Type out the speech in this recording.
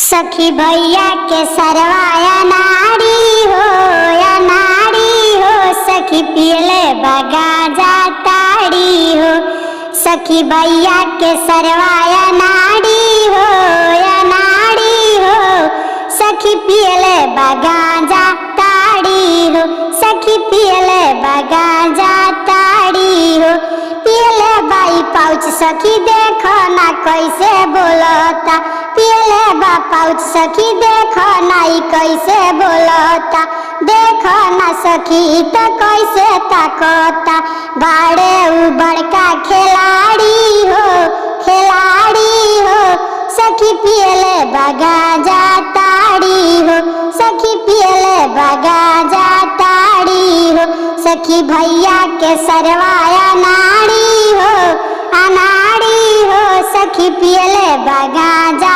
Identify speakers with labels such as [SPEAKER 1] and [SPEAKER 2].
[SPEAKER 1] सखी भैया के सरवाया नाड़ी हो या नाड़ी हो, सखी पियले बगाजा ताड़ी हो। सखी भैया के सरवाया नाड़ी हो या नाड़ी हो, सखी पियले बगाजा ताड़ी हो। सखी पियले बगाजा ताड़ी हो। पियले बाई पाउच सखी देखो ना कैसे बोलता। पियले बा पाउच सखी देखो नाई कैसे बोलता। देखो ना सखी तो कैसे ताकता। बाड़े उ बड़का खिलाड़ी हो, खिलाड़ी हो। सखी पियले बगाजा ताड़ी हो। सखी पियले बगाजा ताड़ी हो। सखी भैया के सरवाया नाड़ी हो, अनाड़ी हो। सखी पियले बगाजा